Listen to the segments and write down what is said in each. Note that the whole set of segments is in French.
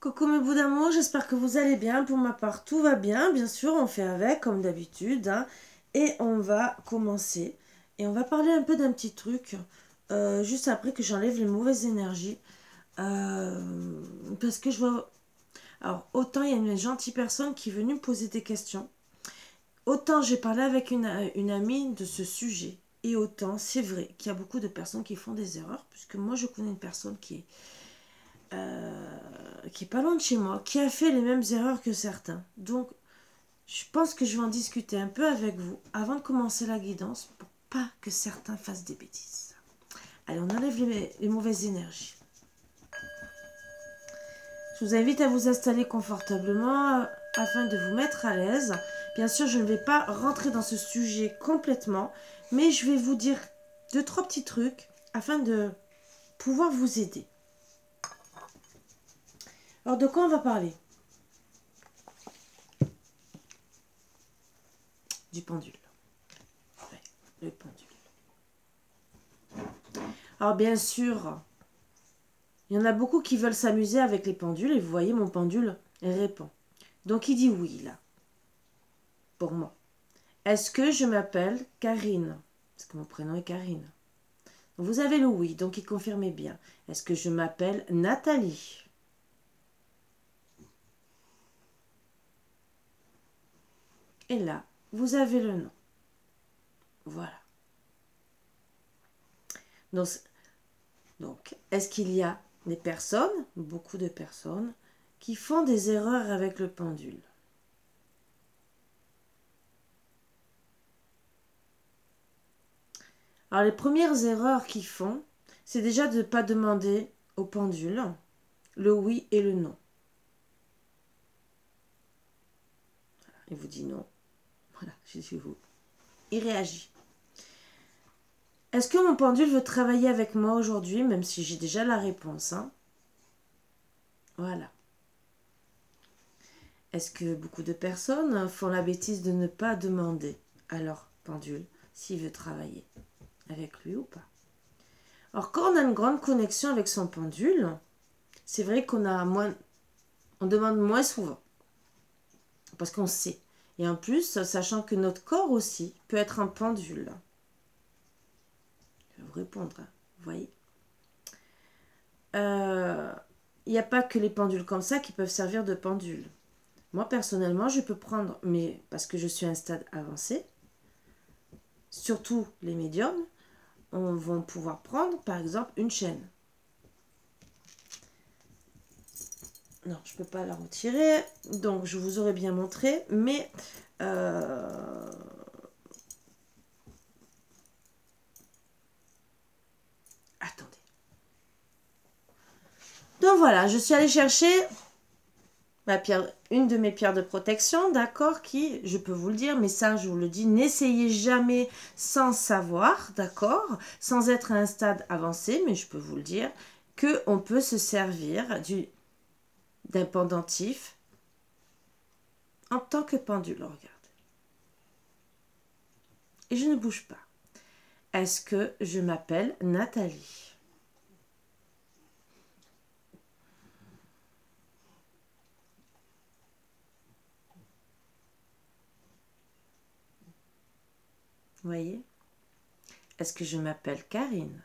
Coucou mes bouts d'amour, j'espère que vous allez bien. Pour ma part, tout va bien. Bien sûr, on fait avec, comme d'habitude, hein. Et on va commencer. Et on va parler un peu d'un petit truc, juste après que j'enlève les mauvaises énergies. Parce que je vois... Alors, autant il y a une gentille personne qui est venue me poser des questions. Autant j'ai parlé avec une amie de ce sujet. Et autant, c'est vrai qu'il y a beaucoup de personnes qui font des erreurs. Puisque moi, je connais une personne qui est pas loin de chez moi, qui a fait les mêmes erreurs que certains. Donc, je pense que je vais en discuter un peu avec vous avant de commencer la guidance pour pas que certains fassent des bêtises. Allez, on enlève les mauvaises énergies. Je vous invite à vous installer confortablement afin de vous mettre à l'aise. Bien sûr, je ne vais pas rentrer dans ce sujet complètement, mais je vais vous dire 2-3 petits trucs afin de pouvoir vous aider. Alors, de quoi on va parler? Du pendule. Ouais, le pendule. Alors, bien sûr, il y en a beaucoup qui veulent s'amuser avec les pendules et vous voyez, mon pendule répond. Donc, il dit oui, là, pour moi. Est-ce que je m'appelle Karine? Parce que mon prénom est Karine. Vous avez le oui, donc il confirmait bien. Est-ce que je m'appelle Nathalie? Et là, vous avez le nom. Voilà. Donc est-ce qu'il y a des personnes, beaucoup de personnes, qui font des erreurs avec le pendule? Alors les premières erreurs qu'ils font, c'est déjà de ne pas demander au pendule le oui et le non. Il vous dit non. Voilà, je suis vous. Il réagit. Est-ce que mon pendule veut travailler avec moi aujourd'hui, même si j'ai déjà la réponse, hein? Voilà. Est-ce que beaucoup de personnes font la bêtise de ne pas demander à leur pendule s'il veut travailler avec lui ou pas? Alors, quand on a une grande connexion avec son pendule, c'est vrai qu'on demande moins souvent. Parce qu'on sait. Et en plus, sachant que notre corps aussi peut être un pendule. Je vais vous répondre, hein, vous voyez. Il n'y a pas que les pendules comme ça qui peuvent servir de pendule. Moi, personnellement, je peux prendre, mais parce que je suis à un stade avancé, surtout les médiums, on va pouvoir prendre, par exemple, une chaîne. Non, je ne peux pas la retirer, donc je vous aurais bien montré, mais attendez. Donc voilà, je suis allée chercher une de mes pierres de protection, d'accord, qui, je peux vous le dire, mais ça, je vous le dis, n'essayez jamais sans savoir, d'accord, sans être à un stade avancé, mais je peux vous le dire, qu'on peut se servir d'un pendentif en tant que pendule, regardez. Et je ne bouge pas. Est-ce que je m'appelle Nathalie? Vous voyez? Est-ce que je m'appelle Karine?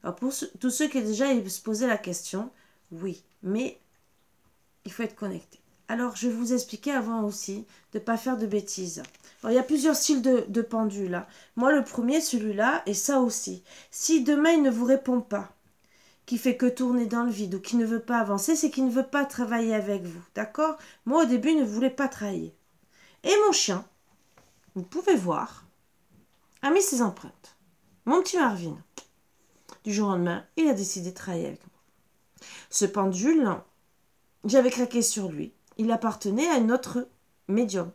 Alors pour tous ceux qui ont déjà se posé la question, oui, mais il faut être connecté. Alors je vais vous expliquer avant aussi de ne pas faire de bêtises. Alors, il y a plusieurs styles de pendules, hein. Moi le premier, celui-là, et ça aussi. Si demain il ne vous répond pas, qui fait que tourner dans le vide ou qui ne veut pas avancer, c'est qu'il ne veut pas travailler avec vous, d'accord? Moi au début, il ne voulait pas travailler. Et mon chien, vous pouvez voir, a mis ses empreintes. Mon petit Marvin, du jour au lendemain, il a décidé de travailler avec moi. Ce pendule, j'avais craqué sur lui. Il appartenait à une autre médium.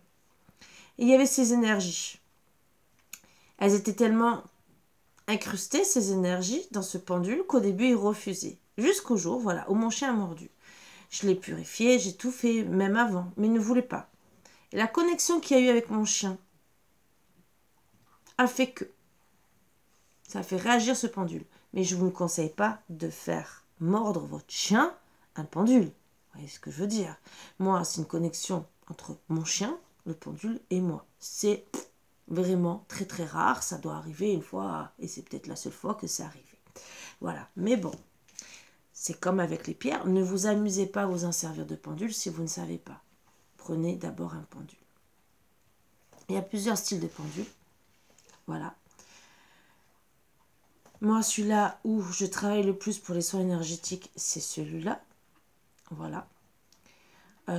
Et il y avait ces énergies. Elles étaient tellement incrustées, ces énergies, dans ce pendule, qu'au début, il refusait. Jusqu'au jour, voilà, où mon chien a mordu. Je l'ai purifié, j'ai tout fait, même avant, mais il ne voulait pas. Et la connexion qu'il y a eu avec mon chien a fait que Ça fait réagir ce pendule. Mais je ne vous conseille pas de faire mordre votre chien un pendule. Vous voyez ce que je veux dire? Moi, c'est une connexion entre mon chien, le pendule et moi. C'est vraiment très très rare. Ça doit arriver une fois et c'est peut-être la seule fois que c'est arrivé. Voilà. Mais bon, c'est comme avec les pierres. Ne vous amusez pas à vous en servir de pendule si vous ne savez pas. Prenez d'abord un pendule. Il y a plusieurs styles de pendule. Voilà. Moi, celui-là où je travaille le plus pour les soins énergétiques, c'est celui-là. Voilà.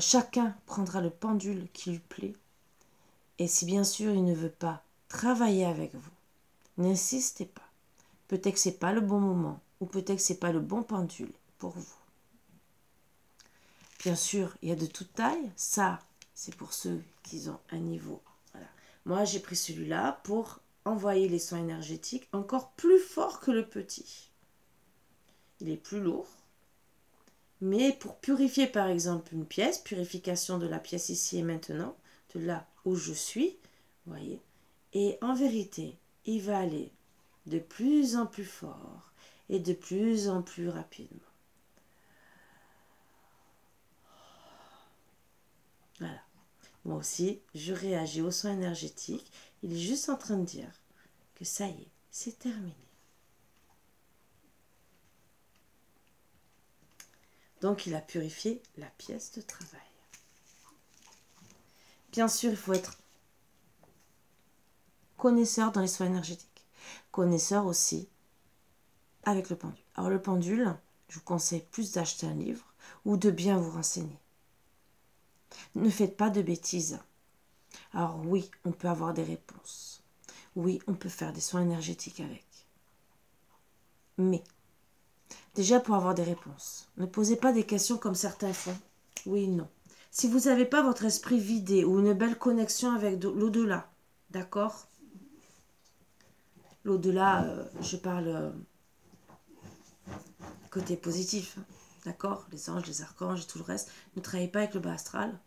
Chacun prendra le pendule qui lui plaît. Et si bien sûr il ne veut pas travailler avec vous, n'insistez pas. Peut-être que ce n'est pas le bon moment ou peut-être que ce n'est pas le bon pendule pour vous. Bien sûr, il y a de toute taille. Ça, c'est pour ceux qui ont un niveau. Voilà. Moi, j'ai pris celui-là pour envoyer les soins énergétiques encore plus fort que le petit. Il est plus lourd. Mais pour purifier par exemple une pièce, purification de la pièce ici et maintenant, de là où je suis, voyez, et en vérité, il va aller de plus en plus fort et de plus en plus rapidement. Voilà. Moi aussi, je réagis au soin énergétique. Il est juste en train de dire que ça y est, c'est terminé. Donc, il a purifié la pièce de travail. Bien sûr, il faut être connaisseur dans les soins énergétiques. Connaisseur aussi avec le pendule. Alors, le pendule, je vous conseille plus d'acheter un livre ou de bien vous renseigner. Ne faites pas de bêtises. Alors oui, on peut avoir des réponses. Oui, on peut faire des soins énergétiques avec. Mais, déjà pour avoir des réponses, ne posez pas des questions comme certains font. Oui, non. Si vous n'avez pas votre esprit vidé ou une belle connexion avec l'au-delà, d'accord? L'au-delà, je parle côté positif, d'accord? Les anges, les archanges et tout le reste. Ne travaillez pas avec le bas astral.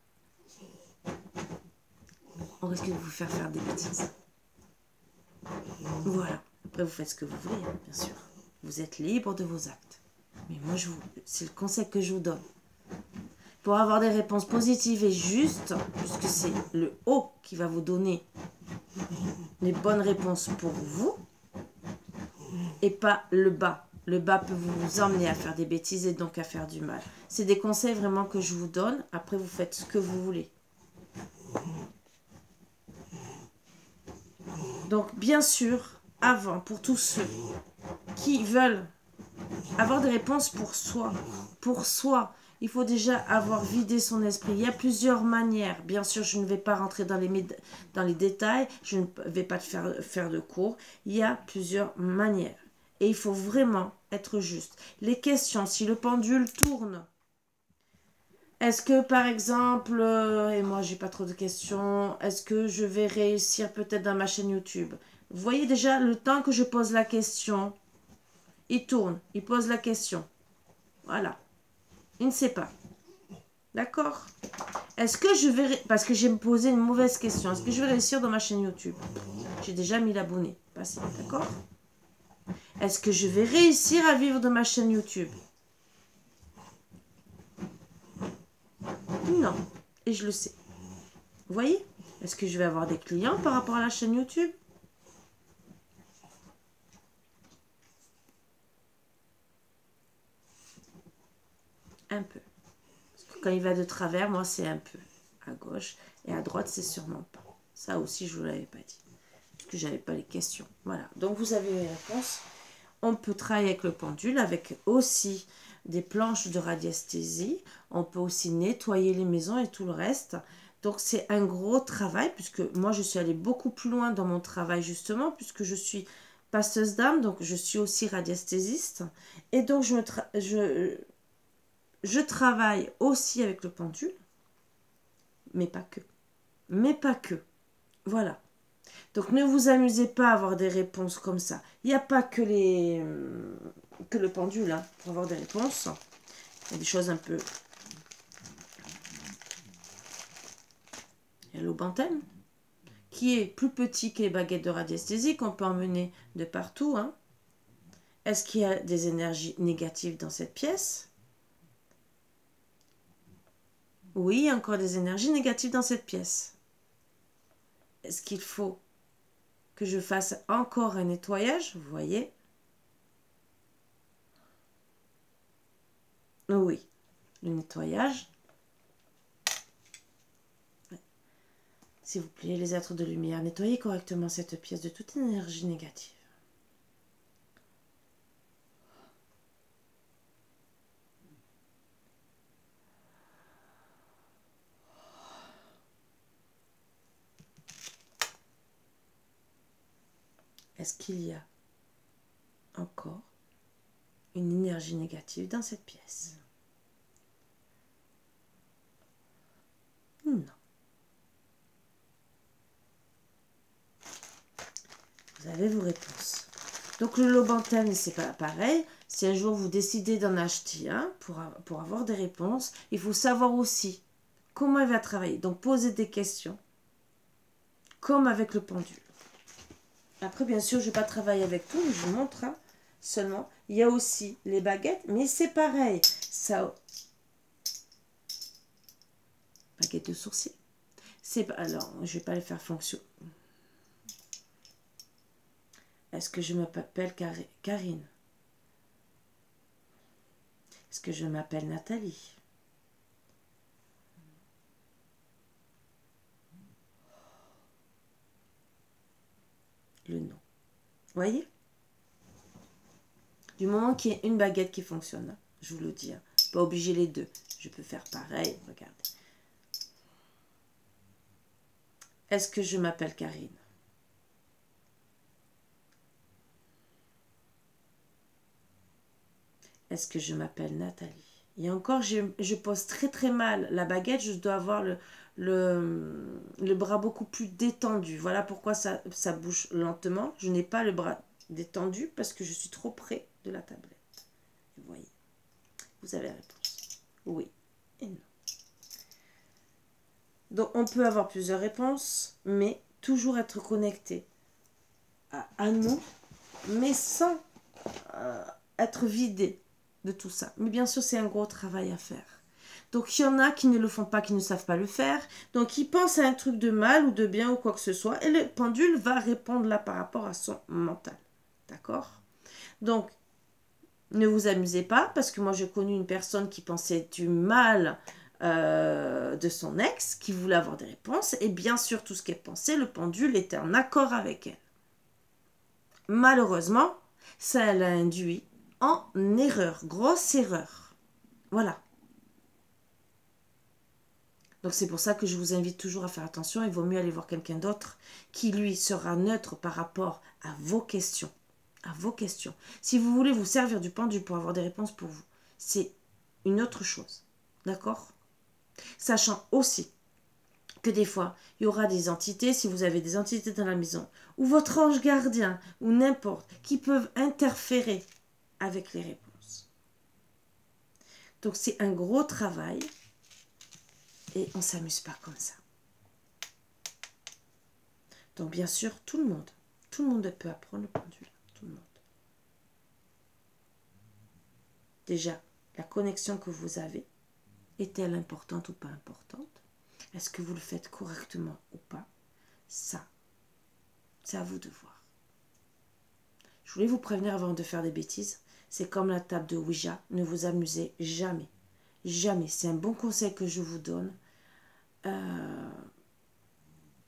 On risque de vous faire des bêtises. Voilà. Après, vous faites ce que vous voulez, hein, bien sûr. Vous êtes libre de vos actes. Mais moi, c'est le conseil que je vous donne. Pour avoir des réponses positives et justes, puisque c'est le haut qui va vous donner les bonnes réponses pour vous, et pas le bas. Le bas peut vous emmener à faire des bêtises et donc à faire du mal. C'est des conseils vraiment que je vous donne. Après, vous faites ce que vous voulez. Donc, bien sûr, avant, pour tous ceux qui veulent avoir des réponses pour soi, il faut déjà avoir vidé son esprit. Il y a plusieurs manières. Bien sûr, je ne vais pas rentrer dans les détails. Je ne vais pas te faire de cours. Il y a plusieurs manières. Et il faut vraiment être juste. Les questions, si le pendule tourne, est-ce que par exemple, et moi j'ai pas trop de questions, est-ce que je vais réussir peut-être dans ma chaîne YouTube? Vous voyez déjà le temps que je pose la question, il tourne, il pose la question. Voilà. Il ne sait pas. D'accord? Est-ce que je vais... Parce que j'ai posé une mauvaise question. Est-ce que je vais réussir dans ma chaîne YouTube? J'ai déjà 1000 abonnés. Passé. D'accord? Est-ce que je vais réussir à vivre de ma chaîne YouTube? Non. Et je le sais. Vous voyez? Est-ce que je vais avoir des clients par rapport à la chaîne YouTube? Un peu. Parce que quand il va de travers, moi, c'est un peu. À gauche. Et à droite, c'est sûrement pas. Ça aussi, je ne vous l'avais pas dit. Parce que j'avais pas les questions. Voilà. Donc, vous avez les réponses. On peut travailler avec le pendule, avec aussi des planches de radiesthésie. On peut aussi nettoyer les maisons et tout le reste. Donc, c'est un gros travail, puisque moi, je suis allée beaucoup plus loin dans mon travail, justement, puisque je suis passeuse d'âme, donc je suis aussi radiesthésiste. Et donc, je travaille aussi avec le pendule, mais pas que. Mais pas que. Voilà. Donc ne vous amusez pas à avoir des réponses comme ça. Il n'y a pas que le pendule hein, pour avoir des réponses. Il y a des choses un peu... Il y a l'eau bantème qui est plus petit que les baguettes de radiesthésie qu'on peut emmener de partout. Hein. Est-ce qu'il y a des énergies négatives dans cette pièce? Oui, il y a encore des énergies négatives dans cette pièce. Est-ce qu'il faut que je fasse encore un nettoyage? Vous voyez? Oui, le nettoyage. S'il vous plaît, les êtres de lumière, nettoyez correctement cette pièce de toute énergie négative. Est-ce qu'il y a encore une énergie négative dans cette pièce? Non. Vous avez vos réponses. Donc le lobantane, c'est pas pareil. Si un jour vous décidez d'en acheter un pour avoir des réponses, il faut savoir aussi comment il va travailler. Donc posez des questions, comme avec le pendule. Après, bien sûr, je ne vais pas travailler avec tout, mais je vous montre. Hein, seulement, il y a aussi les baguettes, mais c'est pareil. Ça, baguette de sourcil. Alors, je ne vais pas les faire fonctionner. Est-ce que je m'appelle Karine? Est-ce que je m'appelle Nathalie? Le nom. Voyez? Du moment qu'il y a une baguette qui fonctionne, je vous le dis, hein, pas obligé les deux. Je peux faire pareil, regardez. Est-ce que je m'appelle Karine? Est-ce que je m'appelle Nathalie? Et encore, je pose très très mal la baguette, je dois avoir le bras beaucoup plus détendu. Voilà pourquoi ça bouge lentement. Je n'ai pas le bras détendu parce que je suis trop près de la tablette. Vous voyez, vous avez la réponse. Oui et non. Donc on peut avoir plusieurs réponses, mais toujours être connecté à nous, mais sans être vidé de tout ça. Mais bien sûr, c'est un gros travail à faire. Donc, il y en a qui ne le font pas, qui ne savent pas le faire. Donc, ils pensent à un truc de mal ou de bien ou quoi que ce soit. Et le pendule va répondre là par rapport à son mental. D'accord? Donc, ne vous amusez pas, parce que moi, j'ai connu une personne qui pensait du mal de son ex, qui voulait avoir des réponses. Et bien sûr, tout ce qu'elle pensait, le pendule était en accord avec elle. Malheureusement, ça l'a induit en erreur, grosse erreur. Voilà. Donc c'est pour ça que je vous invite toujours à faire attention. Il vaut mieux aller voir quelqu'un d'autre qui, lui, sera neutre par rapport à vos questions. À vos questions. Si vous voulez vous servir du pendule pour avoir des réponses pour vous, c'est une autre chose. D'accord? Sachant aussi que des fois, il y aura des entités, si vous avez des entités dans la maison, ou votre ange gardien, ou n'importe, qui peuvent interférer avec les réponses. Donc c'est un gros travail et on ne s'amuse pas comme ça. Donc bien sûr, tout le monde peut apprendre le pendule, tout le monde. Déjà, la connexion que vous avez, est-elle importante ou pas importante? Est-ce que vous le faites correctement ou pas? Ça, c'est à vous de voir. Je voulais vous prévenir avant de faire des bêtises. C'est comme la table de Ouija. Ne vous amusez jamais. Jamais. C'est un bon conseil que je vous donne.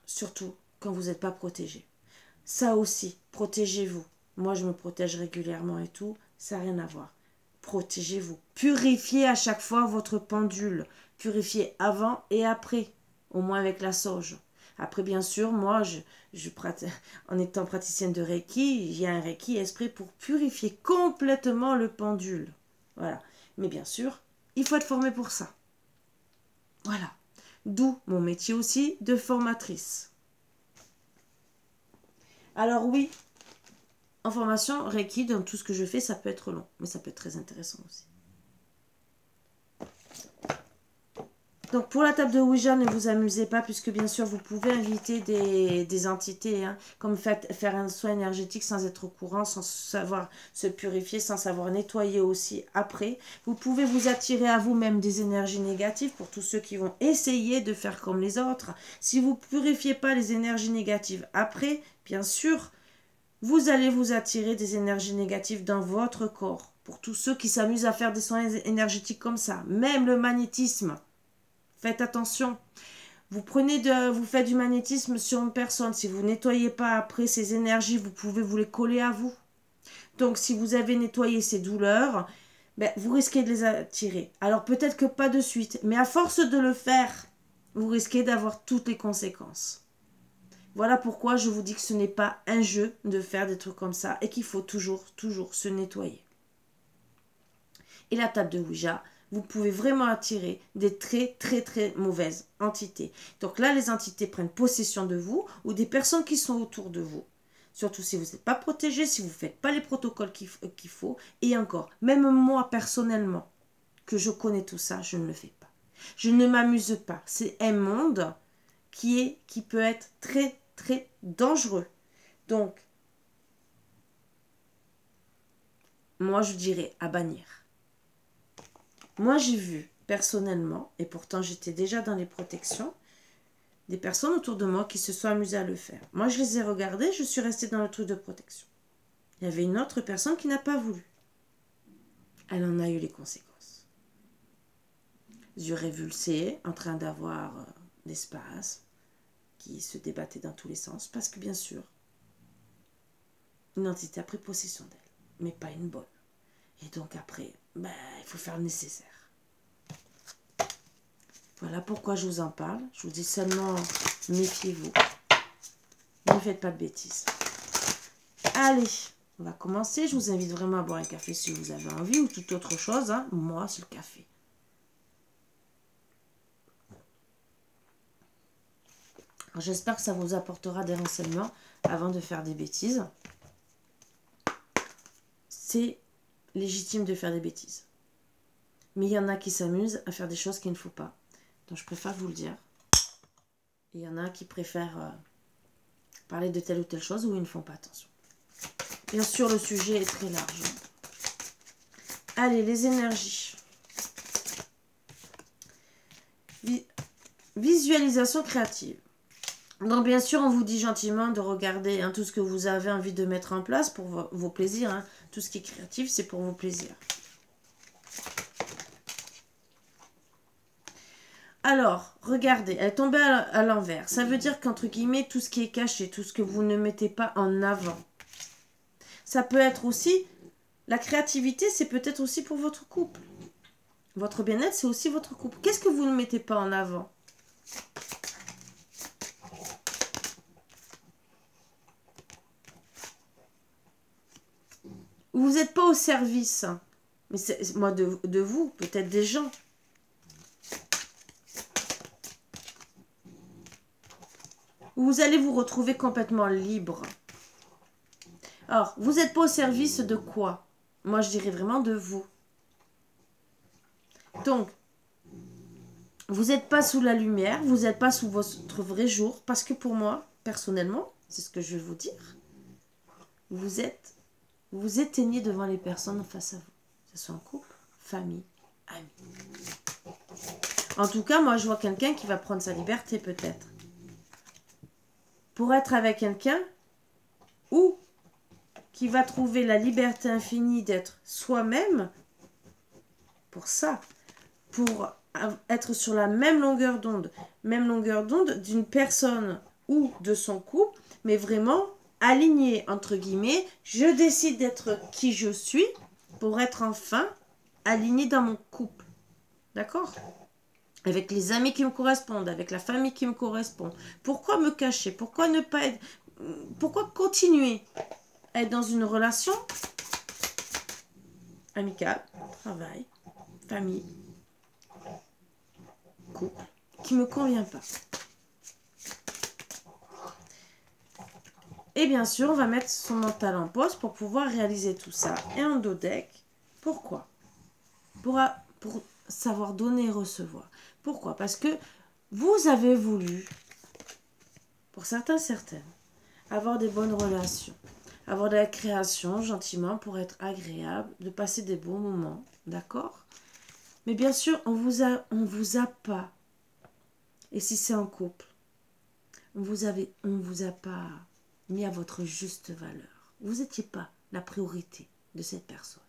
Surtout quand vous n'êtes pas protégé. Ça aussi, protégez-vous. Moi, je me protège régulièrement et tout. Ça n'a rien à voir. Protégez-vous. Purifiez à chaque fois votre pendule. Purifiez avant et après. Au moins avec la sauge. Après, bien sûr, moi, en étant praticienne de Reiki, il y a un Reiki esprit pour purifier complètement le pendule. Voilà. Mais bien sûr, il faut être formé pour ça. Voilà. D'où mon métier aussi de formatrice. Alors oui, en formation, Reiki, dans tout ce que je fais, ça peut être long. Mais ça peut être très intéressant aussi. Donc, pour la table de Ouija, ne vous amusez pas, puisque bien sûr, vous pouvez inviter des entités, hein, comme faire un soin énergétique sans être au courant, sans savoir se purifier, sans savoir nettoyer aussi après. Vous pouvez vous attirer à vous-même des énergies négatives pour tous ceux qui vont essayer de faire comme les autres. Si vous ne purifiez pas les énergies négatives après, bien sûr, vous allez vous attirer des énergies négatives dans votre corps. Pour tous ceux qui s'amusent à faire des soins énergétiques comme ça, même le magnétisme. Faites attention. Vous faites du magnétisme sur une personne. Si vous nettoyez pas après ces énergies, vous pouvez vous les coller à vous. Donc, si vous avez nettoyé ces douleurs, ben, vous risquez de les attirer. Alors, peut-être que pas de suite, mais à force de le faire, vous risquez d'avoir toutes les conséquences. Voilà pourquoi je vous dis que ce n'est pas un jeu de faire des trucs comme ça et qu'il faut toujours se nettoyer. Et la table de Ouija, vous pouvez vraiment attirer des très mauvaises entités. Donc là, les entités prennent possession de vous ou des personnes qui sont autour de vous. Surtout si vous n'êtes pas protégé, si vous ne faites pas les protocoles qu'il faut. Et encore, même moi personnellement, que je connais tout ça, je ne le fais pas. Je ne m'amuse pas. C'est un monde qui peut être très dangereux. Donc, moi je dirais à bannir. Moi j'ai vu personnellement, et pourtant j'étais déjà dans les protections, des personnes autour de moi qui se sont amusées à le faire. Moi je les ai regardées, je suis restée dans le truc de protection. Il y avait une autre personne qui n'a pas voulu. Elle en a eu les conséquences. Yeux révulsés, en train d'avoir l'espace, qui se débattait dans tous les sens, parce que bien sûr, une entité a pris possession d'elle, mais pas une bonne. Et donc après, il faut faire le nécessaire. Voilà pourquoi je vous en parle. Je vous dis seulement, méfiez-vous. Ne faites pas de bêtises. Allez, on va commencer. Je vous invite vraiment à boire un café si vous avez envie, ou toute autre chose. Hein. Moi, c'est le café. J'espère que ça vous apportera des renseignements avant de faire des bêtises. C'est légitime de faire des bêtises. Mais il y en a qui s'amusent à faire des choses qu'il ne faut pas. Donc je préfère vous le dire. Et il y en a qui préfèrent parler de telle ou telle chose où ils ne font pas attention. Bien sûr, le sujet est très large. Allez, les énergies. Visualisation créative. Donc bien sûr, on vous dit gentiment de regarder tout ce que vous avez envie de mettre en place pour vos plaisirs. Hein. Tout ce qui est créatif, c'est pour vos plaisirs. Alors, regardez, elle est tombée à l'envers. Ça veut dire qu'entre guillemets, tout ce qui est caché, tout ce que vous ne mettez pas en avant. Ça peut être aussi, la créativité, c'est peut-être aussi pour votre couple. Votre bien-être, c'est aussi votre couple. Qu'est-ce que vous ne mettez pas en avant ? Vous n'êtes pas au service. Mais c'est moi de vous, peut-être des gens. Vous allez vous retrouver complètement libre. Alors, vous n'êtes pas au service de quoi? Moi, je dirais vraiment de vous. Donc, vous n'êtes pas sous la lumière, vous n'êtes pas sous votre vrai jour, parce que pour moi, personnellement, c'est ce que je vais vous dire, vous éteignez devant les personnes face à vous. Que ce soit en couple, famille, amis. En tout cas, moi, je vois quelqu'un qui va prendre sa liberté, peut-être. Pour être avec quelqu'un, ou qui va trouver la liberté infinie d'être soi-même, pour ça, pour être sur la même longueur d'onde d'une personne ou de son couple, mais vraiment aligné, entre guillemets, je décide d'être qui je suis pour être enfin aligné dans mon couple. D'accord ? Avec les amis qui me correspondent, avec la famille qui me correspond. Pourquoi me cacher? Pourquoi ne pas être... Pourquoi continuer à être dans une relation amicale, travail, famille, couple, qui ne me convient pas? Et bien sûr, on va mettre son mental en pause pour pouvoir réaliser tout ça. Et en dos deck, pourquoi? Pour savoir donner et recevoir. Pourquoi? Parce que vous avez voulu, pour certains, certaines, avoir des bonnes relations, avoir de la création gentiment pour être agréable, de passer des bons moments, d'accord? Mais bien sûr, on vous a pas. Et si c'est en couple, on vous a pas mis à votre juste valeur. Vous n'étiez pas la priorité de cette personne.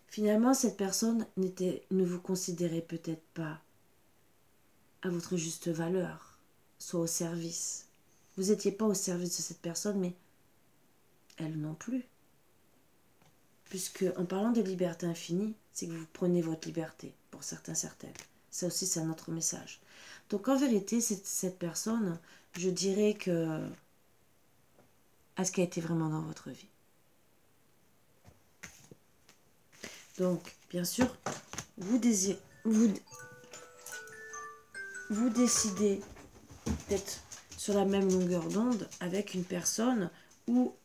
Finalement, cette personne ne vous considérait peut-être pas à votre juste valeur, soit au service. Vous n'étiez pas au service de cette personne, mais elle non plus. Puisque en parlant de liberté infinie, c'est que vous prenez votre liberté, pour certains, certaines. Ça aussi, c'est un autre message. Donc en vérité, cette personne, je dirais que... Est-ce qu'elle a été vraiment dans votre vie? Donc, bien sûr, vous décidez d'être sur la même longueur d'onde avec une personne où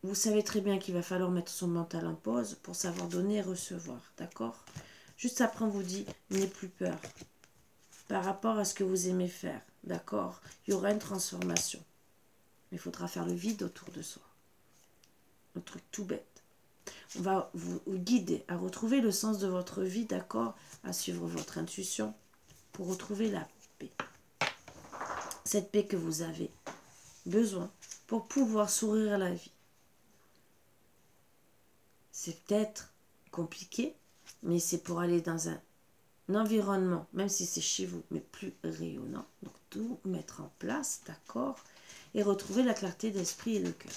vous savez très bien qu'il va falloir mettre son mental en pause pour savoir donner et recevoir, d'accord? Juste après, on vous dit, n'ayez plus peur par rapport à ce que vous aimez faire, d'accord? Il y aura une transformation. Mais il faudra faire le vide autour de soi. Un truc tout bête. On va vous guider à retrouver le sens de votre vie, d'accord? À suivre votre intuition pour retrouver la paix. Cette paix que vous avez besoin pour pouvoir sourire à la vie. C'est peut-être compliqué, mais c'est pour aller dans un environnement, même si c'est chez vous, mais plus rayonnant. Donc tout mettre en place, d'accord? Et retrouver la clarté d'esprit et de cœur.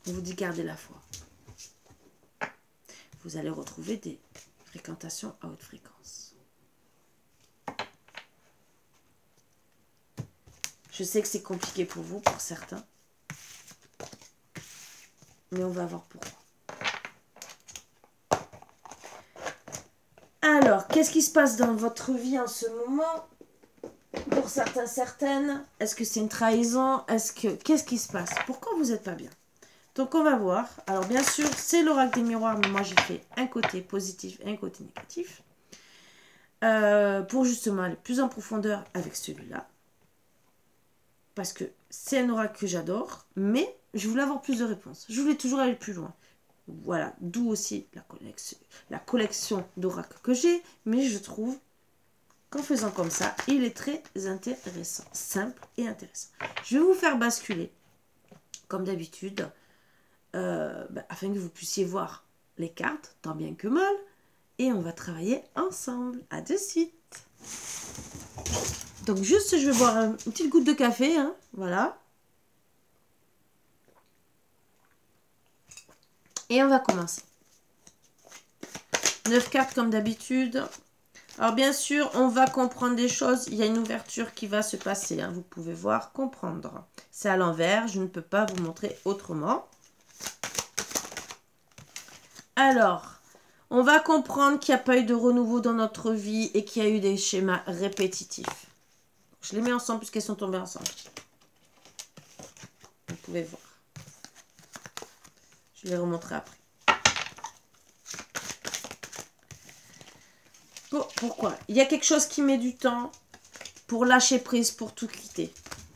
On vous dit gardez la foi. Vous allez retrouver des fréquentations à haute fréquence. Je sais que c'est compliqué pour vous, pour certains. Mais on va voir pourquoi. Alors, qu'est-ce qui se passe dans votre vie en ce moment? Pour certains, certaines, est-ce que c'est une trahison? Qu'est-ce qui se passe? Pourquoi vous n'êtes pas bien? Donc, on va voir. Alors, bien sûr, c'est l'oracle des miroirs, mais moi, j'ai fait un côté positif et un côté négatif. Pour justement aller plus en profondeur avec celui-là. Parce que c'est un oracle que j'adore, mais je voulais avoir plus de réponses. Je voulais toujours aller plus loin. Voilà, d'où aussi la collection d'oracles que j'ai, mais je trouve qu'en faisant comme ça, il est très intéressant, simple et intéressant. Je vais vous faire basculer, comme d'habitude, afin que vous puissiez voir les cartes, tant bien que mal, et on va travailler ensemble. À de suite. Donc juste, je vais boire une petite goutte de café, hein, voilà. Et on va commencer. 9 cartes comme d'habitude. Alors bien sûr, on va comprendre des choses. Il y a une ouverture qui va se passer. Hein, vous pouvez voir, comprendre. C'est à l'envers. Je ne peux pas vous montrer autrement. Alors, on va comprendre qu'il n'y a pas eu de renouveau dans notre vie et qu'il y a eu des schémas répétitifs. Je les mets ensemble puisqu'elles sont tombées ensemble. Vous pouvez voir. Je les remontrerai après. Pourquoi? Il y a quelque chose qui met du temps pour lâcher prise, pour tout quitter.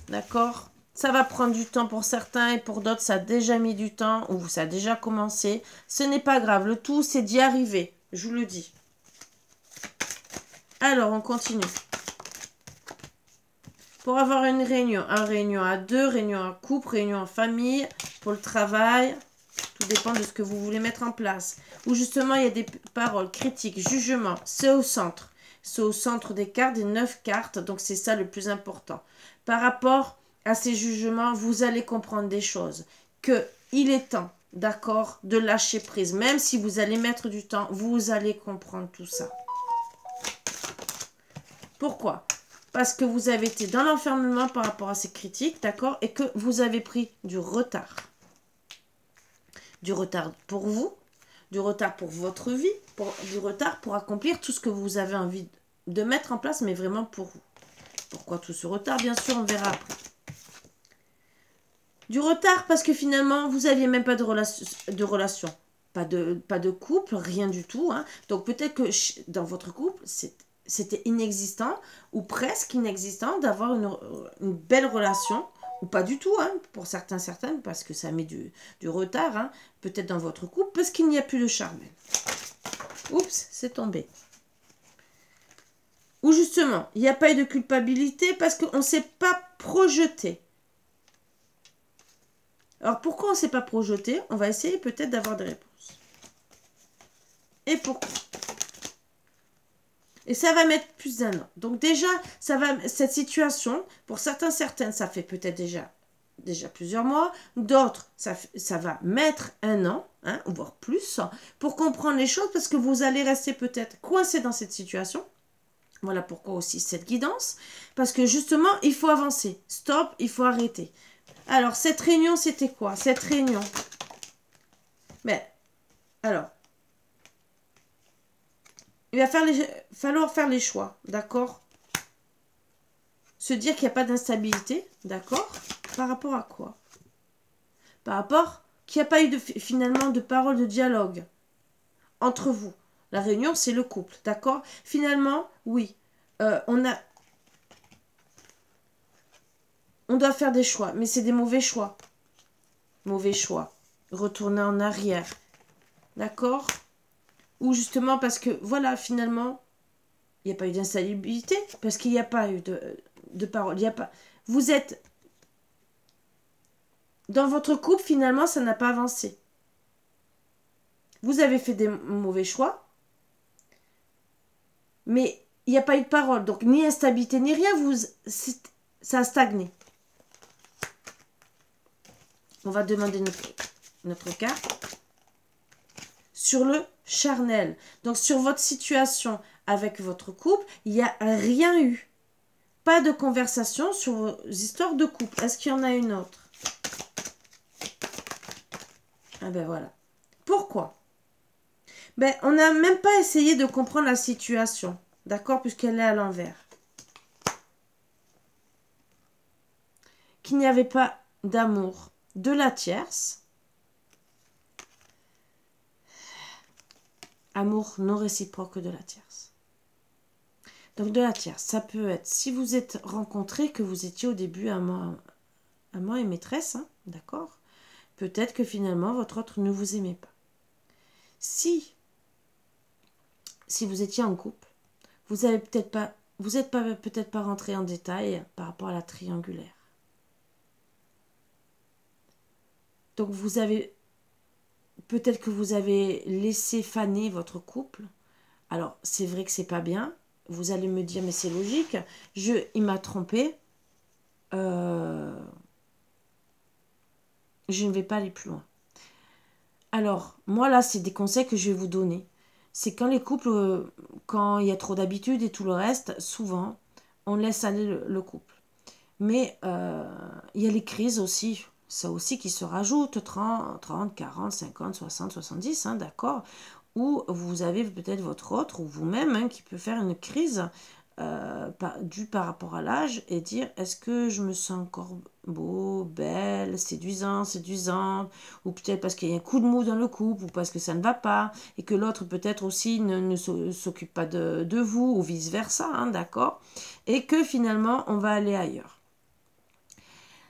D'accord? Ça va prendre du temps pour certains et pour d'autres, ça a déjà mis du temps ou ça a déjà commencé. Ce n'est pas grave. Le tout, c'est d'y arriver. Je vous le dis. Alors, on continue. Pour avoir une réunion à deux, réunion en couple, réunion en famille, pour le travail, tout dépend de ce que vous voulez mettre en place. Ou justement, il y a des paroles critiques, jugements, c'est au centre. C'est au centre des cartes, des 9 cartes, donc c'est ça le plus important. Par rapport à ces jugements, vous allez comprendre des choses. Il est temps, d'accord, de lâcher prise. Même si vous allez mettre du temps, vous allez comprendre tout ça. Pourquoi? Parce que vous avez été dans l'enfermement par rapport à ces critiques, d'accord? Et que vous avez pris du retard. Du retard pour vous, du retard pour votre vie, du retard pour accomplir tout ce que vous avez envie de mettre en place, mais vraiment pour vous. Pourquoi tout ce retard? Bien sûr, on verra après. Du retard parce que finalement, vous n'aviez même pas de relation. Pas de couple, rien du tout. Hein. Donc peut-être que dans votre couple, c'était inexistant ou presque inexistant d'avoir une belle relation. Ou pas du tout, hein, pour certaines, parce que ça met du retard, hein, peut-être dans votre couple, parce qu'il n'y a plus de charnel. Oups, c'est tombé. Ou justement, il n'y a pas eu de culpabilité parce qu'on ne s'est pas projeté. Alors, pourquoi on ne s'est pas projeté? On va essayer peut-être d'avoir des réponses. Et pourquoi? Et ça va mettre plus d'1 an. Donc déjà, cette situation, pour certaines, ça fait peut-être déjà plusieurs mois. D'autres, ça va mettre 1 an, hein, voire plus, pour comprendre les choses, parce que vous allez rester peut-être coincé dans cette situation. Voilà pourquoi aussi cette guidance. Parce que justement, il faut avancer. Stop, il faut arrêter. Alors, cette réunion, c'était quoi? Cette réunion. Mais, alors, il va falloir faire les choix, d'accord? Se dire qu'il n'y a pas d'instabilité, d'accord? Par rapport à quoi? Par rapport qu'il n'y a pas eu finalement de parole de dialogue entre vous. La réunion, c'est le couple, d'accord? Finalement, oui, on doit faire des choix, mais c'est des mauvais choix. Mauvais choix. Retourner en arrière, d'accord? Ou justement parce que, voilà, finalement, il n'y a pas eu d'instabilité, parce qu'il n'y a pas eu de parole. Il y a pas... Vous êtes... Dans votre couple, finalement, ça n'a pas avancé. Vous avez fait des mauvais choix, mais il n'y a pas eu de parole. Donc, ni instabilité, ni rien, ça a stagné. On va demander notre carte. Sur le charnel. Donc, sur votre situation avec votre couple, il n'y a rien eu. Pas de conversation sur vos histoires de couple. Est-ce qu'il y en a une autre? Ah ben voilà. Pourquoi? Ben, on n'a même pas essayé de comprendre la situation. D'accord? Puisqu'elle est à l'envers. Qu'il n'y avait pas d'amour de la tierce. Amour non réciproque de la tierce. Donc de la tierce, ça peut être si vous êtes rencontrés, que vous étiez au début amant et maîtresse, hein, d'accord? Peut-être que finalement votre autre ne vous aimait pas. Si vous étiez en couple, vous n'êtes peut-être pas rentré en détail par rapport à la triangulaire. Donc peut-être que vous avez laissé faner votre couple. Alors c'est vrai que c'est pas bien. Vous allez me dire mais c'est logique. Il m'a trompé. Je ne vais pas aller plus loin. Alors moi là c'est des conseils que je vais vous donner. C'est quand les couples, quand il y a trop d'habitude et tout le reste, souvent on laisse aller le couple. Mais il y a les crises aussi. Ça aussi qui se rajoute, 30, 40, 50, 60, 70, hein, d'accord? Ou vous avez peut-être votre autre, ou vous-même, hein, qui peut faire une crise due par rapport à l'âge et dire, est-ce que je me sens encore beau, belle, séduisante, ou peut-être parce qu'il y a un coup de mou dans le couple, ou parce que ça ne va pas, et que l'autre peut-être aussi ne s'occupe pas de vous, ou vice-versa, hein, d'accord? Et que finalement, on va aller ailleurs.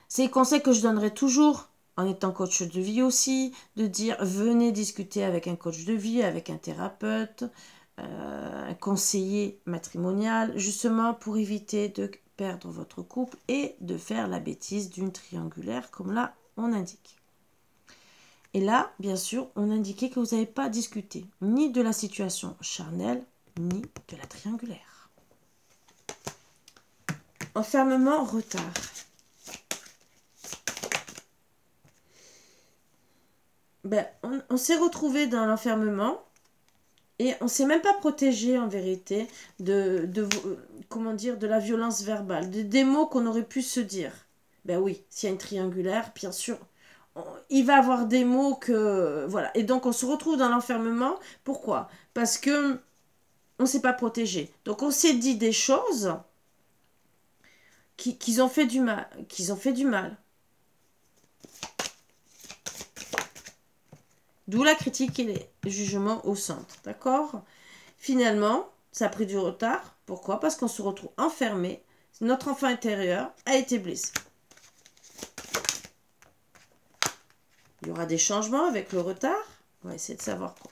C'est le conseil que je donnerai toujours en étant coach de vie aussi, de dire venez discuter avec un coach de vie, avec un thérapeute, un conseiller matrimonial, justement pour éviter de perdre votre couple et de faire la bêtise d'une triangulaire comme là on indique. Et là, bien sûr, on indiquait que vous n'avez pas discuté ni de la situation charnelle, ni de la triangulaire. Enfermement, retard. Ben, on s'est retrouvé dans l'enfermement et on ne s'est même pas protégé en vérité comment dire, de la violence verbale, des mots qu'on aurait pu se dire. Ben oui, s'il y a une triangulaire, bien sûr, il va avoir des mots que... Voilà, et donc on se retrouve dans l'enfermement. Pourquoi? Parce que on ne s'est pas protégé. Donc on s'est dit des choses qu'ils ont fait du mal. D'où la critique et le jugement au centre. D'accord? Finalement, ça a pris du retard. Pourquoi? Parce qu'on se retrouve enfermé. Notre enfant intérieur a été blessé. Il y aura des changements avec le retard. On va essayer de savoir quoi.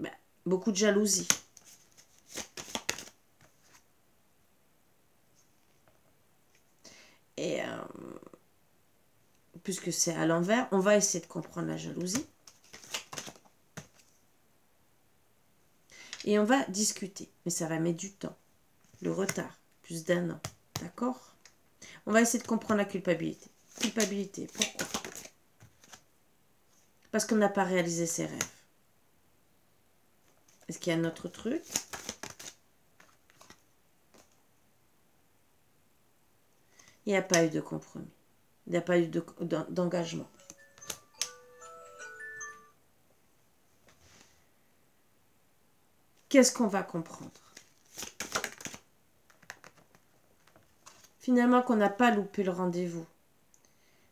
Ben, beaucoup de jalousie. Et puisque c'est à l'envers, on va essayer de comprendre la jalousie. Et on va discuter. Mais ça va mettre du temps. Le retard, plus d'1 an. D'accord? On va essayer de comprendre la culpabilité. Culpabilité, pourquoi? Parce qu'on n'a pas réalisé ses rêves. Est-ce qu'il y a un autre truc? Il n'y a pas eu de compromis. Il n'y a pas eu d'engagement. Qu'est-ce qu'on va comprendre? Finalement, qu'on n'a pas loupé le rendez-vous.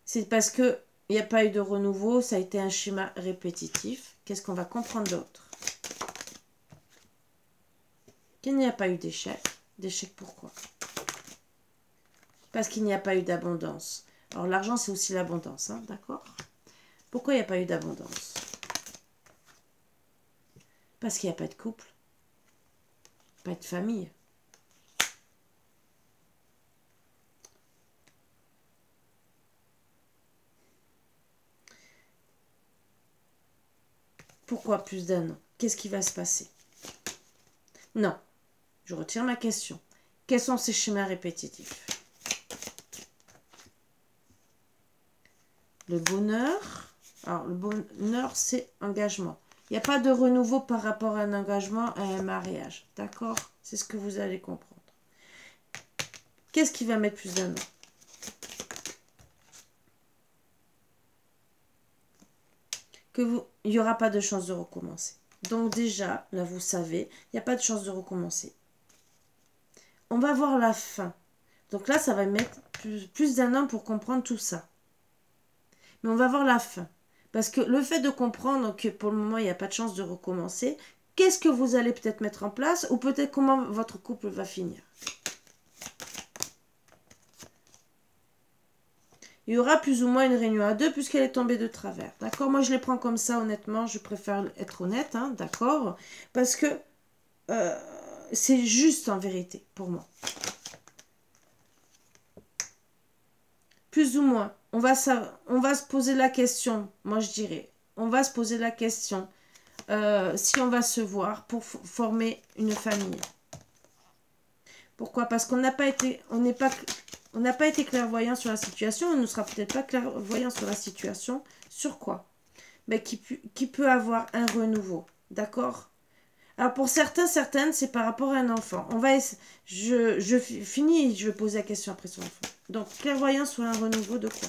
C'est parce qu'il n'y a pas eu de renouveau, ça a été un schéma répétitif. Qu'est-ce qu'on va comprendre d'autre? Qu'il n'y a pas eu d'échec. D'échec pourquoi? Parce qu'il n'y a pas eu d'abondance. Alors l'argent, c'est aussi l'abondance, hein, d'accord? Pourquoi il n'y a pas eu d'abondance? Parce qu'il n'y a pas de couple. Pas de famille. Pourquoi plus d'1 an? Qu'est-ce qui va se passer? Non, je retire ma question. Quels sont ces schémas répétitifs? Le bonheur. Alors, le bonheur, c'est engagement. Il n'y a pas de renouveau par rapport à un engagement, à un mariage. D'accord? C'est ce que vous allez comprendre. Qu'est-ce qui va mettre plus d'1 an? Il n'y aura pas de chance de recommencer. Donc déjà, là, vous savez, il n'y a pas de chance de recommencer. On va voir la fin. Donc là, ça va mettre plus d'1 an pour comprendre tout ça. Mais on va voir la fin. Parce que le fait de comprendre que pour le moment, il n'y a pas de chance de recommencer, qu'est-ce que vous allez peut-être mettre en place ou peut-être comment votre couple va finir? Il y aura plus ou moins une réunion à deux puisqu'elle est tombée de travers. D'accord? Moi, je les prends comme ça, honnêtement. Je préfère être honnête, hein, d'accord? Parce que c'est juste en vérité pour moi. Plus ou moins. On va se poser la question, moi je dirais. On va se poser la question si on va se voir pour former une famille. Pourquoi? Parce qu'on n'a pas été, on n'a pas été clairvoyant sur la situation, on ne sera peut-être pas clairvoyant sur la situation. Sur quoi? Ben, qui peut avoir un renouveau. D'accord? Alors pour certaines, c'est par rapport à un enfant. Je finis et je vais poser la question après sur l'enfant. Donc, clairvoyant sur un renouveau de quoi?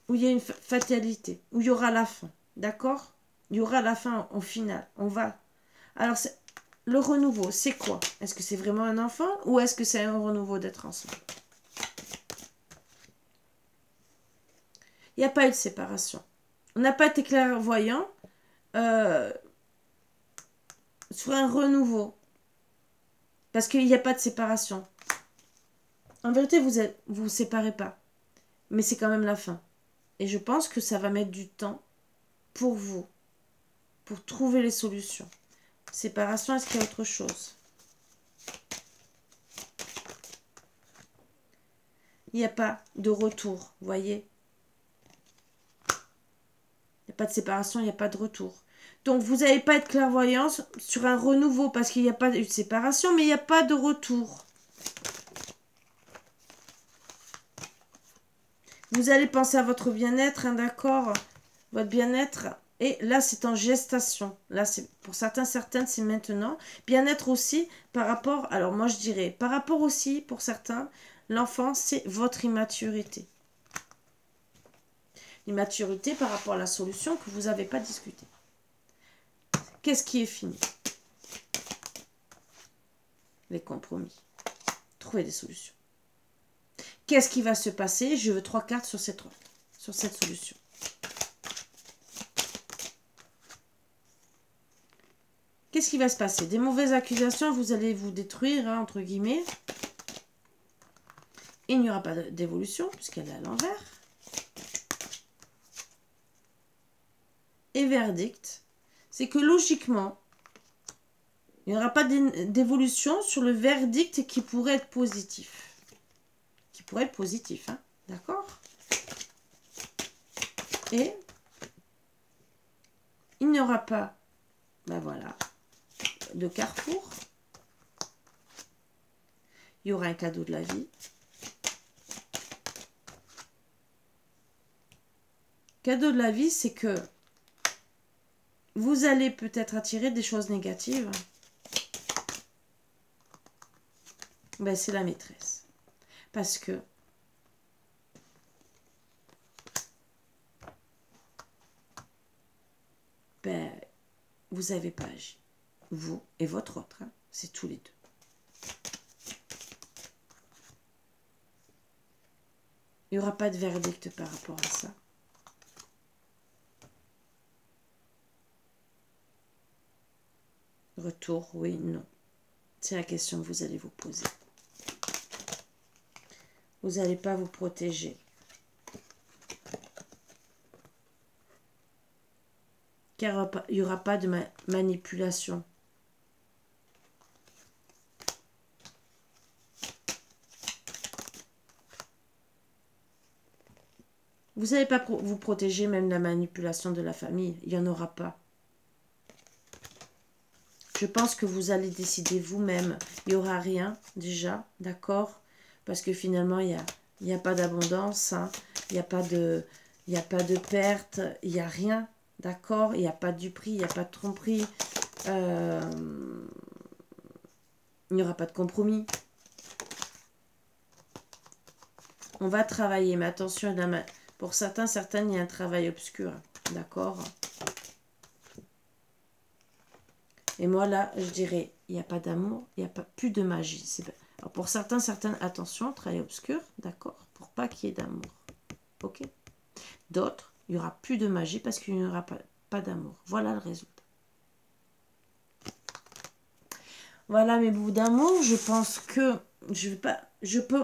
Où il y a une fatalité, où il y aura la fin. D'accord? Il y aura la fin au final. On va. Alors, le renouveau, c'est quoi? Est-ce que c'est vraiment un enfant ou est-ce que c'est un renouveau d'être ensemble? Il n'y a pas eu de séparation. On n'a pas été clairvoyant sur un renouveau. Parce qu'il n'y a pas de séparation. En vérité, vous vous séparez pas. Mais c'est quand même la fin. Et je pense que ça va mettre du temps pour vous. Pour trouver les solutions. Séparation, est-ce qu'il y a autre chose? Il n'y a pas de retour, vous voyez? Il n'y a pas de séparation, il n'y a pas de retour. Donc, vous n'allez pas être clairvoyance sur un renouveau parce qu'il n'y a pas eu de séparation, mais il n'y a pas de retour. Vous allez penser à votre bien-être, hein, d'accord? Votre bien-être. Et là, c'est en gestation. Là, c'est pour certaines, c'est maintenant. Bien-être aussi par rapport, alors moi je dirais, par rapport aussi, pour certains, l'enfant, c'est votre immaturité. L'immaturité par rapport à la solution que vous n'avez pas discutée. Qu'est-ce qui est fini? Les compromis. Trouver des solutions. qu'est-ce qui va se passer? Je veux 3 cartes sur cette solution. Qu'est-ce qui va se passer? Des mauvaises accusations, vous allez vous détruire, hein, entre guillemets. Il n'y aura pas d'évolution, puisqu'elle est à l'envers. Et verdict, c'est que logiquement, il n'y aura pas d'évolution sur le verdict qui pourrait être positif. Qui pourrait être positif, hein, d'accord? Et il n'y aura pas, ben voilà, de carrefour. Il y aura un cadeau de la vie. Cadeau de la vie, c'est que vous allez peut-être attirer des choses négatives. Ben, c'est la maîtresse. Parce que ben, vous n'avez pas agi. Vous et votre autre, hein, c'est tous les deux. Il n'y aura pas de verdict par rapport à ça. Retour, oui, non. C'est la question que vous allez vous poser. Vous n'allez pas vous protéger. Car il n'y aura pas de manipulation. Vous n'allez pas vous protéger même de la manipulation de la famille. Il n'y en aura pas. Je pense que vous allez décider vous-même. Il n'y aura rien déjà, d'accord? Parce que finalement, il n'y a pas d'abondance. Hein. Il n'y a pas de perte. Il n'y a rien, d'accord? Il n'y a pas de duperie, il n'y a pas de tromperie. Il n'y aura pas de compromis. On va travailler, mais attention, pour certains, certaines, il y a un travail obscur, d'accord? Et moi, là, je dirais, il n'y a pas d'amour, il n'y a pas plus de magie. Alors, pour certains, certaines, attention, travail obscur, d'accord? Pour pas qu'il y ait d'amour, ok? D'autres, il n'y aura plus de magie parce qu'il n'y aura pas d'amour. Voilà le résultat. Voilà mes bouts d'amour. Je pense que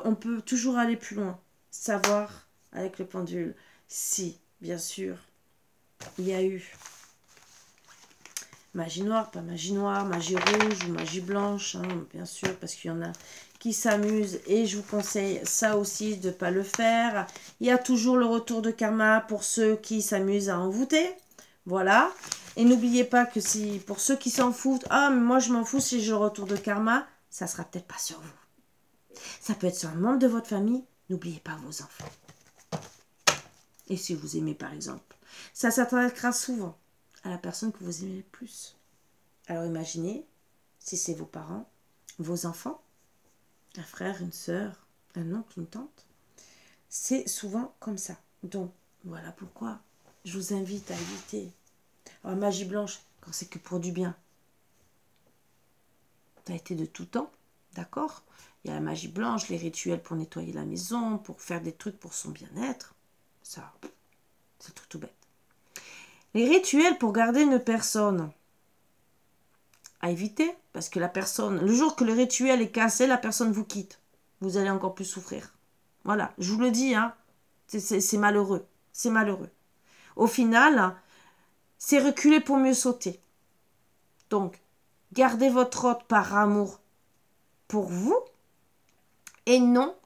on peut toujours aller plus loin. Savoir avec le pendule si, bien sûr, il y a eu magie noire, pas magie noire, magie rouge ou magie blanche, hein, bien sûr, parce qu'il y en a qui s'amusent et je vous conseille ça aussi de ne pas le faire. Il y a toujours le retour de karma pour ceux qui s'amusent à envoûter. Voilà. Et n'oubliez pas que si, pour ceux qui s'en foutent, ah, mais moi je m'en fous si j'ai le retour de karma, ça sera peut-être pas sur vous. Ça peut être sur un membre de votre famille. N'oubliez pas vos enfants. Et si vous aimez par exemple. Ça s'attaquera souvent à la personne que vous aimez le plus. Alors imaginez, si c'est vos parents, vos enfants, un frère, une sœur, un oncle, une tante. C'est souvent comme ça. Donc, voilà pourquoi je vous invite à éviter. Alors, magie blanche, quand c'est que pour du bien. Ça a été de tout temps, d'accord? Il y a la magie blanche, les rituels pour nettoyer la maison, pour faire des trucs pour son bien-être. Ça, c'est tout bête. Les rituels pour garder une personne à éviter, parce que la personne, le jour que le rituel est cassé, la personne vous quitte. Vous allez encore plus souffrir. Voilà, je vous le dis, hein, c'est malheureux. C'est malheureux. Au final, c'est reculer pour mieux sauter. Donc, gardez votre hôte par amour pour vous et non,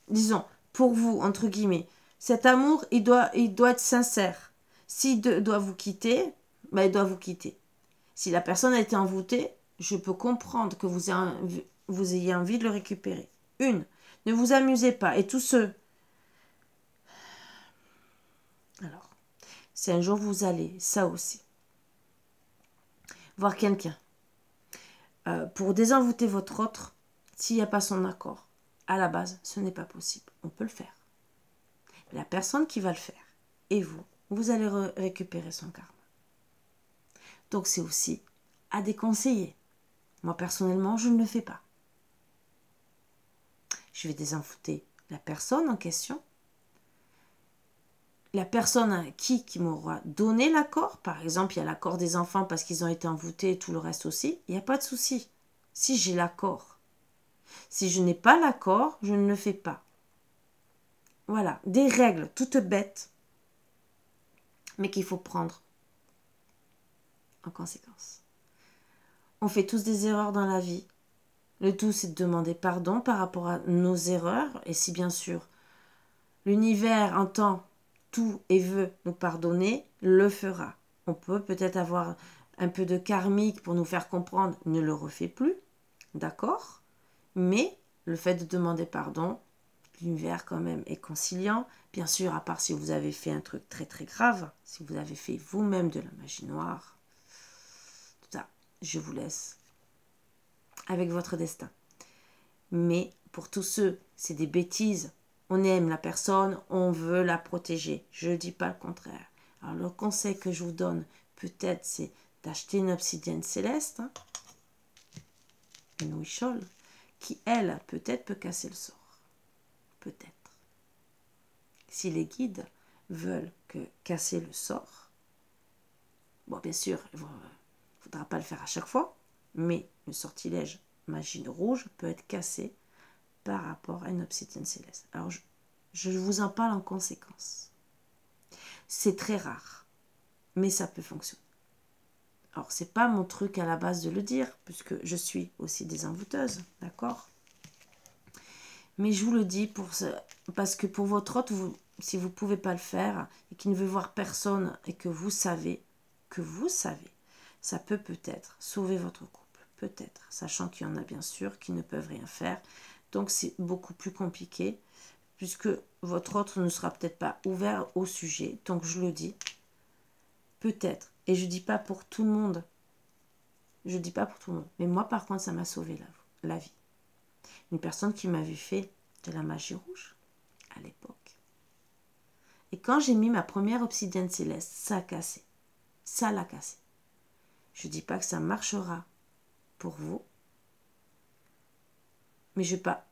disons, pour vous, entre guillemets. Cet amour, il doit être sincère. S'il doit vous quitter, ben, il doit vous quitter. Si la personne a été envoûtée, je peux comprendre que vous ayez envie de le récupérer. Ne vous amusez pas. Et tous ceux... Alors, si un jour vous allez, ça aussi, voir quelqu'un pour désenvoûter votre autre, s'il n'y a pas son accord, à la base, ce n'est pas possible. On peut le faire. La personne qui va le faire, et vous allez récupérer son karma. Donc c'est aussi à déconseiller. Moi personnellement, je ne le fais pas. je vais désenvoûter la personne en question. La personne à qui m'aura donné l'accord, par exemple, il y a l'accord des enfants parce qu'ils ont été envoûtés et tout le reste aussi, il n'y a pas de souci. Si j'ai l'accord. Si je n'ai pas l'accord, je ne le fais pas. Voilà, des règles toutes bêtes, mais qu'il faut prendre en conséquence. On fait tous des erreurs dans la vie. Le tout, c'est de demander pardon par rapport à nos erreurs. Et si bien sûr, l'univers entend tout et veut nous pardonner, le fera. On peut peut-être avoir un peu de karmique pour nous faire comprendre, ne le refais plus, d'accord? Mais le fait de demander pardon, l'univers quand même est conciliant. Bien sûr, à part si vous avez fait un truc très très grave, si vous avez fait vous-même de la magie noire, tout ça, je vous laisse avec votre destin. Mais pour tous ceux, c'est des bêtises. On aime la personne, on veut la protéger. Je ne dis pas le contraire. Alors le conseil que je vous donne, peut-être, c'est d'acheter une obsidienne céleste, une Wishol, qui, elle, peut-être peut casser le sort. Peut-être. Si les guides veulent casser le sort, bon, bien sûr, il ne faudra pas le faire à chaque fois, mais le sortilège magie rouge peut être cassé par rapport à une obsidienne céleste. Alors, je vous en parle en conséquence. C'est très rare, mais ça peut fonctionner. Alors, c'est pas mon truc à la base de le dire, puisque je suis aussi désenvoûteuse, d'accord? Mais je vous le dis parce que pour votre hôte, si vous ne pouvez pas le faire et qu'il ne veut voir personne et que vous savez, ça peut peut-être sauver votre couple. Peut-être, sachant qu'il y en a bien sûr qui ne peuvent rien faire. Donc c'est beaucoup plus compliqué, puisque votre autre ne sera peut-être pas ouvert au sujet. Donc je le dis, peut-être. Et je ne dis pas pour tout le monde. Je dis pas pour tout le monde. Mais moi par contre, ça m'a sauvé la vie. Une personne qui m'avait fait de la magie rouge à l'époque. Et quand j'ai mis ma première obsidienne céleste, ça a cassé. Ça l'a cassé. Je ne dis pas que ça marchera pour vous, mais je ne vais pas.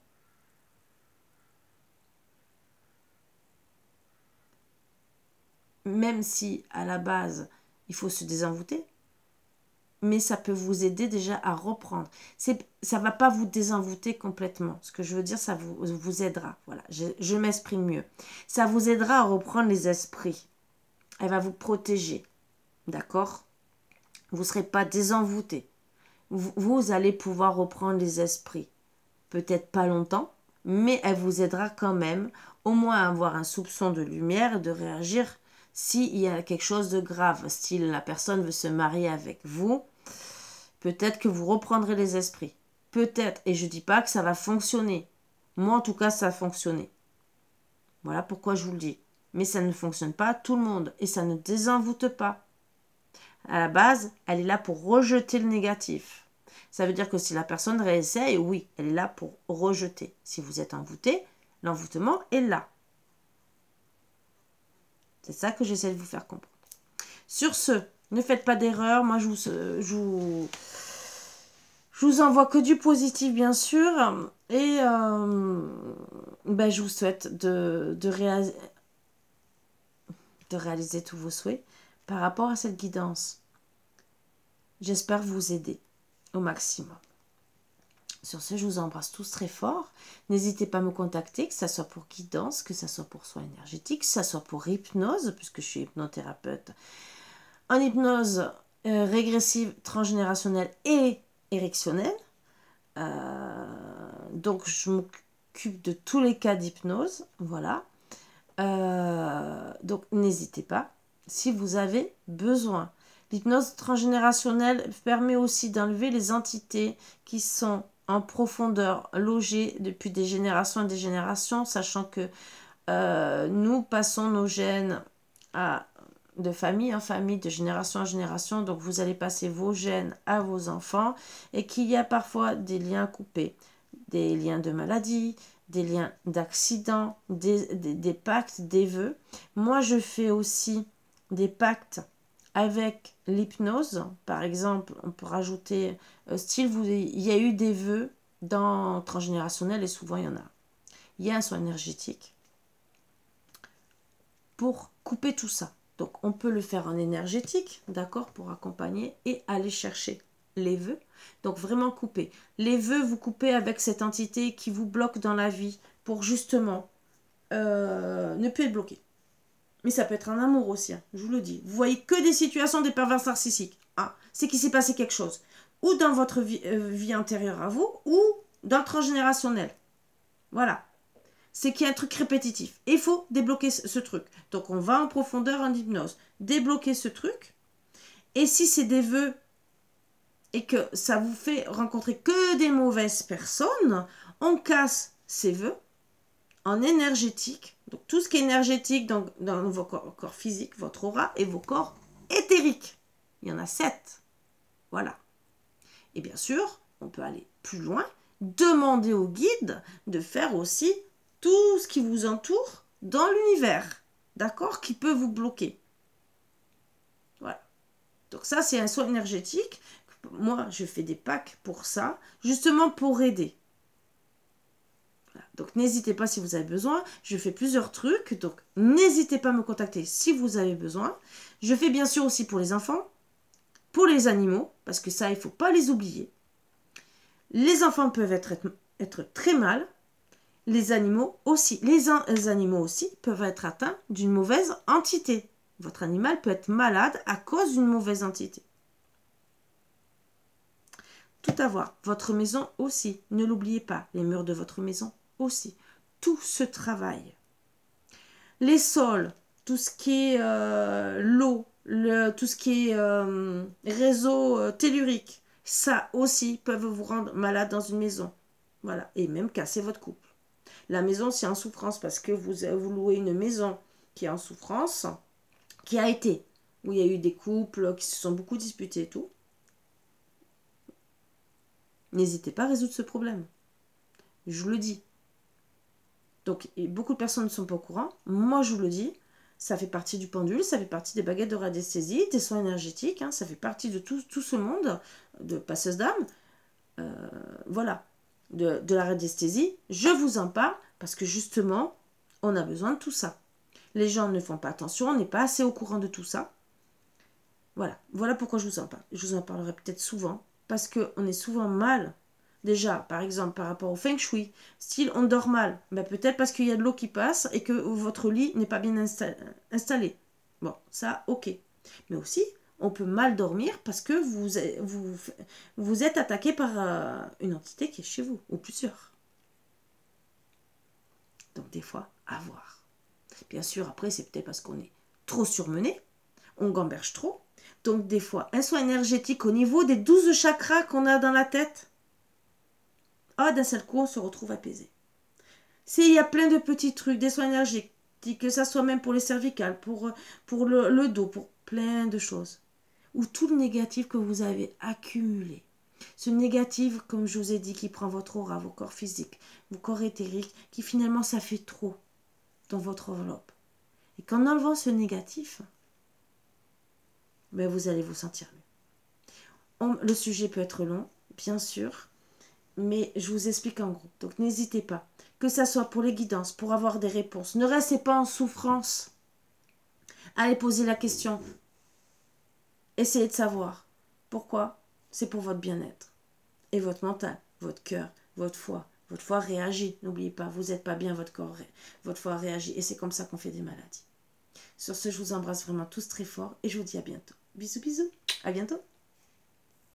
Même si à la base il faut se désenvoûter, mais ça peut vous aider déjà à reprendre. Ça ne va pas vous désenvoûter complètement. Ce que je veux dire, ça vous aidera. Voilà, je m'exprime mieux. Ça vous aidera à reprendre les esprits. Elle va vous protéger. D'accord? Vous ne serez pas désenvoûté. Vous allez pouvoir reprendre les esprits. Peut-être pas longtemps, mais elle vous aidera quand même, au moins à avoir un soupçon de lumière et de réagir s'il y a quelque chose de grave, style la personne veut se marier avec vous, peut-être que vous reprendrez les esprits. Peut-être, et je ne dis pas que ça va fonctionner. Moi, en tout cas, ça a fonctionné. Voilà pourquoi je vous le dis. Mais ça ne fonctionne pas à tout le monde et ça ne désenvoûte pas. À la base, elle est là pour rejeter le négatif. Ça veut dire que si la personne réessaye, oui, elle est là pour rejeter. Si vous êtes envoûté, l'envoûtement est là. C'est ça que j'essaie de vous faire comprendre. Sur ce, ne faites pas d'erreur. Moi, je vous envoie que du positif, bien sûr. Et je vous souhaite de réaliser tous vos souhaits par rapport à cette guidance. J'espère vous aider au maximum. Sur ce, je vous embrasse tous très fort. N'hésitez pas à me contacter, que ce soit pour guidance, que ce soit pour soins énergétiques, que ce soit pour hypnose, puisque je suis hypnothérapeute en hypnose régressive, transgénérationnelle et érectionnelle. Donc, je m'occupe de tous les cas d'hypnose. Voilà. Donc, n'hésitez pas si vous avez besoin. L'hypnose transgénérationnelle permet aussi d'enlever les entités qui sont en profondeur logées depuis des générations et des générations, sachant que nous passons nos gènes de famille en famille, de génération en génération. Donc vous allez passer vos gènes à vos enfants et qu'il y a parfois des liens coupés, des liens de maladie, des liens d'accident, des pactes, des vœux. Moi, je fais aussi des pactes avec l'hypnose. Par exemple, on peut rajouter il y a eu des vœux dans transgénérationnel et souvent il y en a. il y a un soin énergétique pour couper tout ça. Donc, on peut le faire en énergétique, d'accord, pour accompagner et aller chercher les vœux. Donc, vraiment couper. Les vœux, vous coupez avec cette entité qui vous bloque dans la vie pour justement ne plus être bloqué. Mais ça peut être un amour aussi, hein, je vous le dis. Vous voyez que des situations des pervers narcissiques. Ah, c'est qu'il s'est passé quelque chose. Ou dans votre vie antérieure à vous, ou dans le transgénérationnel. Voilà. C'est qu'il y a un truc répétitif. Et il faut débloquer ce truc. Donc on va en profondeur en hypnose. Débloquer ce truc. Et si c'est des vœux et que ça vous fait rencontrer que des mauvaises personnes, on casse ces vœux en énergétique. Donc tout ce qui est énergétique dans vos corps physiques, votre aura et vos corps éthériques. Il y en a 7. Voilà. Et bien sûr, on peut aller plus loin. Demander au guide de faire aussi tout ce qui vous entoure dans l'univers, d'accord, qui peut vous bloquer. Voilà. Donc ça, c'est un soin énergétique. Moi, je fais des packs pour ça, justement pour aider. Voilà. Donc n'hésitez pas si vous avez besoin. Je fais plusieurs trucs, donc n'hésitez pas à me contacter si vous avez besoin. Je fais bien sûr aussi pour les enfants, pour les animaux, parce que ça, il ne faut pas les oublier. Les enfants peuvent être très mal. Les animaux aussi. Les animaux aussi peuvent être atteints d'une mauvaise entité. Votre animal peut être malade à cause d'une mauvaise entité. Tout à voir. Votre maison aussi. Ne l'oubliez pas. Les murs de votre maison aussi. Tout se travaille. Les sols, tout ce qui est l'eau, tout ce qui est réseau tellurique, ça aussi peuvent vous rendre malade dans une maison. Voilà. Et même casser votre couple. La maison, c'est en souffrance parce que vous louez une maison qui est en souffrance, qui a été, où il y a eu des couples qui se sont beaucoup disputés et tout. N'hésitez pas à résoudre ce problème. Je vous le dis. Donc, beaucoup de personnes ne sont pas au courant. Moi, je vous le dis. Ça fait partie du pendule, ça fait partie des baguettes de radiesthésie, des soins énergétiques. Hein, ça fait partie de tout ce monde de passeuses d'âme. Voilà. De la radiesthésie, je vous en parle parce que justement, on a besoin de tout ça. Les gens ne font pas attention, on n'est pas assez au courant de tout ça. Voilà, voilà pourquoi je vous en parle. Je vous en parlerai peut-être souvent parce qu'on est souvent mal. Déjà, par exemple, par rapport au feng shui, style on dort mal, ben peut-être parce qu'il y a de l'eau qui passe et que votre lit n'est pas bien installé. Bon, ça, ok. Mais aussi, on peut mal dormir parce que vous êtes attaqué par une entité qui est chez vous, ou plusieurs. Donc des fois, à voir. Bien sûr, après, c'est peut-être parce qu'on est trop surmené, on gamberge trop. Donc des fois, un soin énergétique au niveau des 12 chakras qu'on a dans la tête, d'un seul coup, on se retrouve apaisé. S'il y a plein de petits trucs, des soins énergétiques, que ça soit même pour les cervicales, pour le dos, pour plein de choses, ou tout le négatif que vous avez accumulé. Ce négatif, comme je vous ai dit, qui prend votre aura, vos corps physiques, vos corps éthériques, qui finalement ça fait trop dans votre enveloppe. Et qu'en enlevant ce négatif, ben vous allez vous sentir mieux. Le sujet peut être long, bien sûr, mais je vous explique en groupe. Donc n'hésitez pas, que ça soit pour les guidances, pour avoir des réponses. Ne restez pas en souffrance. Allez poser la question. Essayez de savoir. Pourquoi? C'est pour votre bien-être. Et votre mental, votre cœur, votre foie. Votre foie réagit. N'oubliez pas, vous n'êtes pas bien, votre corps, votre foie réagit. Et c'est comme ça qu'on fait des maladies. Sur ce, je vous embrasse vraiment tous très fort et je vous dis à bientôt. Bisous, bisous. À bientôt.